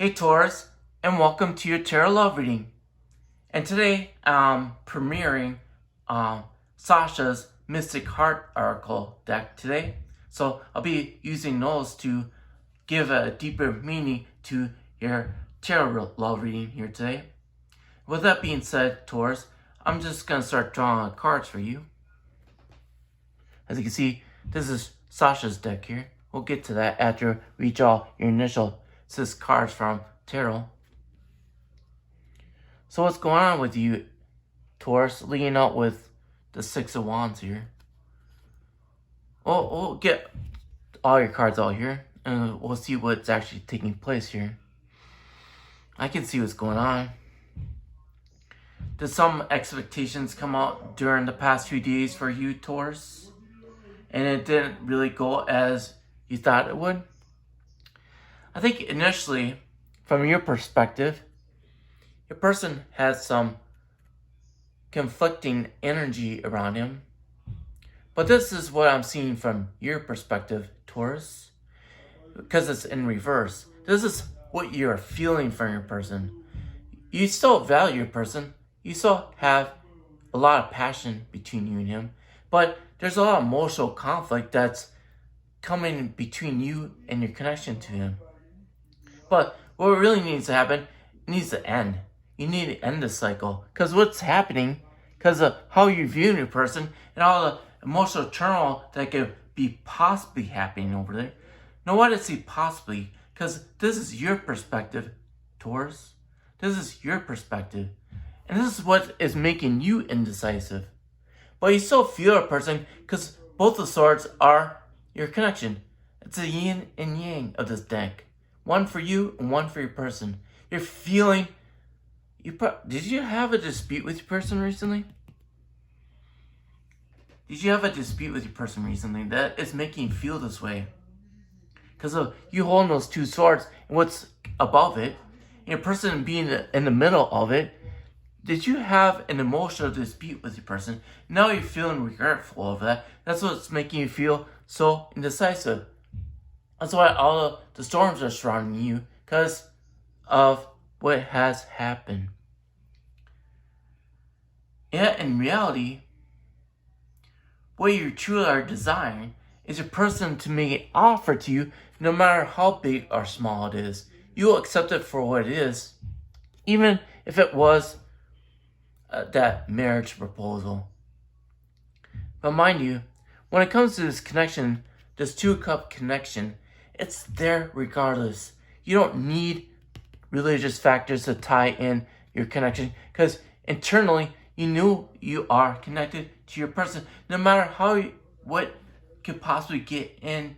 Hey Taurus, and welcome to your tarot love reading. And today I'm premiering Sasha's Mystic Heart Oracle deck today. So I'll be using those to give a deeper meaning to your tarot love reading here today. With that being said, Taurus, I'm just going to start drawing cards for you. As you can see, this is Sasha's deck here. We'll get to that after we draw your initial 6 cards from tarot. So what's going on with you, Taurus, leading out with the 6 of Wands here? We'll get all your cards out here, and we'll see what's actually taking place here. I can see what's going on. Did some expectations come out during the past few days for you, Taurus? And it didn't really go as you thought it would? I think initially, from your perspective, your person has some conflicting energy around him. But this is what I'm seeing from your perspective, Taurus, because it's in reverse. This is what you're feeling from your person. You still value your person. You still have a lot of passion between you and him. But there's a lot of emotional conflict that's coming between you and your connection to him. But what really needs to happen, it needs to end. You need to end this cycle. Because what's happening, because of how you're viewing your person and all the emotional turmoil that could be possibly happening over there. Now, why did I say possibly? Because this is your perspective, Taurus. This is your perspective. And this is what is making you indecisive. But you still feel a person because both the swords are your connection. It's a yin and yang of this deck. One for you and one for your person. You're feeling... Did you have a dispute with your person recently? Did you have a dispute with your person recently that is making you feel this way? Because of you holding those 2 swords and what's above it, and your person being in the middle of it, did you have an emotional dispute with your person? Now you're feeling regretful of that. That's what's making you feel so indecisive. That's why all the storms are surrounding you, because of what has happened. Yet in reality, what you truly are desiring is your person to make an offer to you, no matter how big or small it is. You will accept it for what it is, even if it was that marriage proposal. But mind you, when it comes to this connection, this 2-cup connection, it's there regardless. You don't need religious factors to tie in your connection, because internally you knew you are connected to your person, no matter what could possibly get in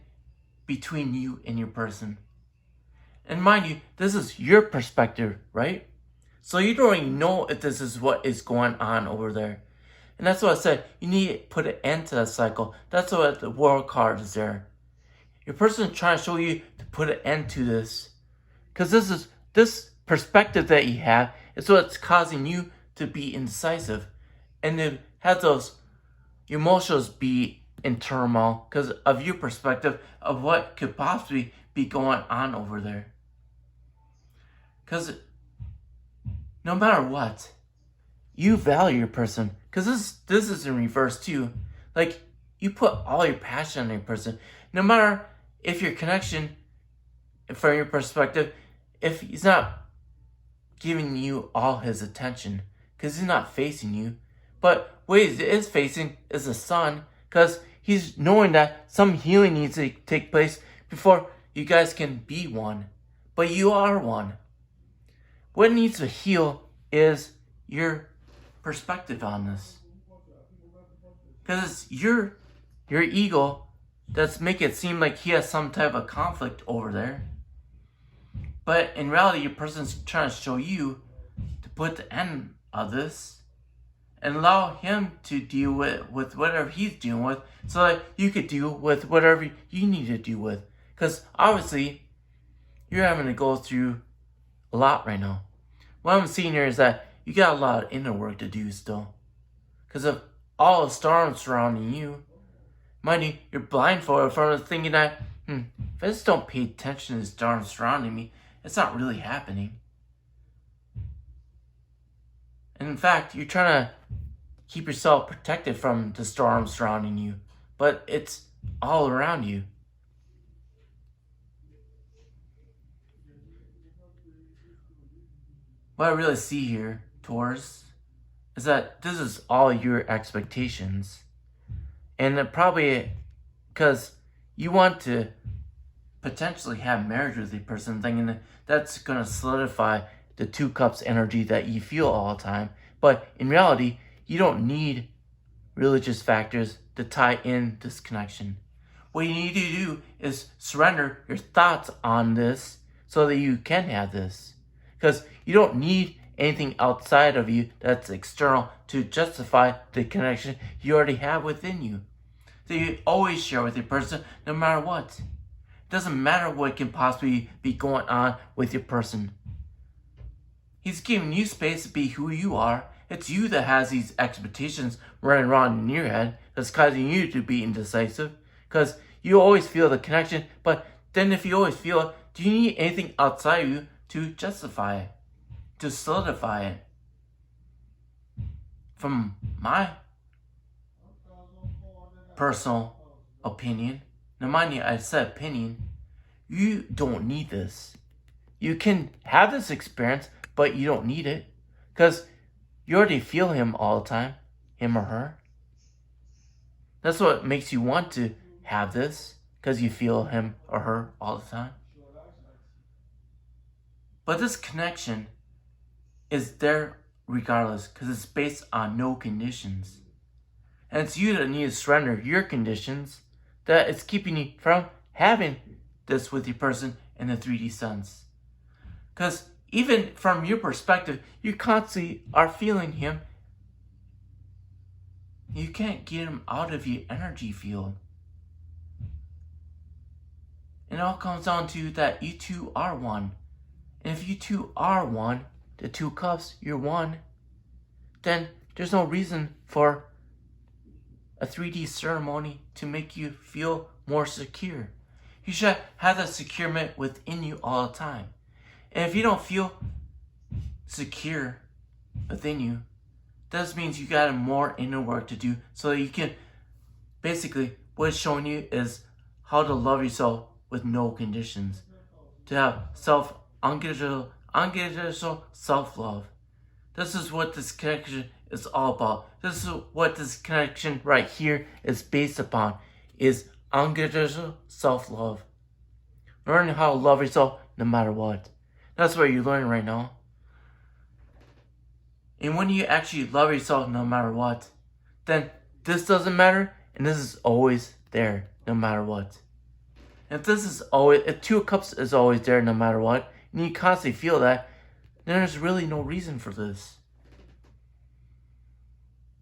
between you and your person. And mind you, this is your perspective, right? So you don't even know if this is what is going on over there. And that's what I said, you need to put an end to that cycle. That's what the World card is there. Your person is trying to show you to put an end to this. Because this perspective that you have is what's causing you to be indecisive. And to have those emotions be in turmoil because of your perspective of what could possibly be going on over there. Because no matter what, you value your person. Because this is in reverse too. Like, you put all your passion on your person. No matter if your connection, from your perspective, if he's not giving you all his attention, because he's not facing you. But what he is facing is the sun, because he's knowing that some healing needs to take place before you guys can be one. But you are one. What needs to heal is your perspective on this. Because it's your ego that's making it seem like he has some type of conflict over there. But in reality, your person's trying to show you to put the end of this and allow him to deal with whatever he's dealing with, so that you could deal with whatever you need to deal with. Because obviously, you're having to go through a lot right now. What I'm seeing here is that you got a lot of inner work to do still. Because of all the storms surrounding you. Mind you, you're blindfolded from thinking that, if I just don't pay attention to the storms surrounding me, it's not really happening. And in fact, you're trying to keep yourself protected from the storm surrounding you, but it's all around you. What I really see here, Taurus, is that this is all your expectations. And it probably because you want to potentially have marriage with a person, thinking that that's going to solidify the 2 cups energy that you feel all the time. But in reality, you don't need religious factors to tie in this connection. What you need to do is surrender your thoughts on this so that you can have this. Because you don't need anything outside of you that's external to justify the connection you already have within you. So you always share with your person no matter what. It doesn't matter what can possibly be going on with your person. He's giving you space to be who you are. It's you that has these expectations running around in your head that's causing you to be indecisive. Because you always feel the connection, but then if you always feel it, do you need anything outside of you to justify it, to solidify it? From my personal opinion, now mind you, I said opinion, you don't need this. You can have this experience, but you don't need it. Because you already feel him all the time, him or her. That's what makes you want to have this, because you feel him or her all the time. But this connection is there regardless, because it's based on no conditions. And it's you that need to surrender your conditions that it's keeping you from having this with your person in the 3D sense. Because even from your perspective, you constantly are feeling him. You can't get him out of your energy field. And it all comes down to that you two are one. And if you two are one, the 2 cups, you're one, then there's no reason for a 3D ceremony to make you feel more secure. You should have that securement within you all the time. And if you don't feel secure within you, that means you got more inner work to do so that you can, basically, what it's showing you is how to love yourself with no conditions. To have unconditional self-love. This is what this connection is all about. This is what this connection right here is based upon, is unconditional self-love. Learning how to love yourself no matter what. That's what you're learning right now. And when you actually love yourself no matter what, then this doesn't matter, and this is always there no matter what. If 2 cups is always there no matter what, and you constantly feel that, then there's really no reason for this.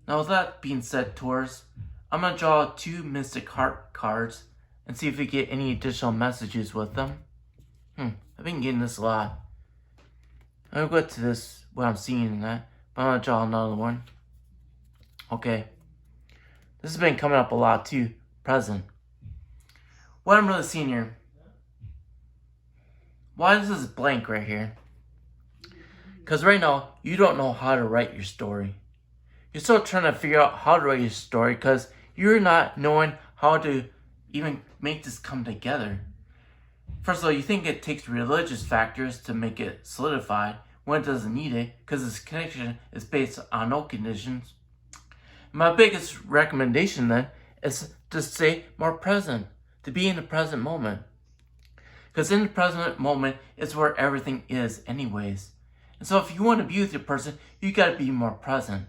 Now with that being said, Taurus, I'm going to draw 2 Mystic Heart cards and see if we get any additional messages with them. I've been getting this a lot. I'll go to this, what I'm seeing in that, but I'm going to draw another one. Okay. This has been coming up a lot too, present. What I'm really seeing here, why is this blank right here? Because right now, you don't know how to write your story. You're still trying to figure out how to write your story because you're not knowing how to even make this come together. First of all, you think it takes religious factors to make it solidified when it doesn't need it because this connection is based on no conditions. My biggest recommendation then is to stay more present, to be in the present moment. Because in the present moment is where everything is anyways. And so if you want to be with your person, you got to be more present.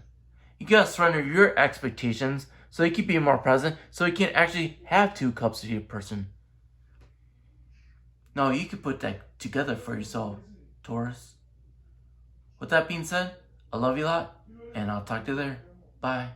You got to surrender your expectations so you can be more present, so you can actually have 2 cups with your person. Now you can put that together for yourself, Taurus. With that being said, I love you a lot, and I'll talk to you later. Bye.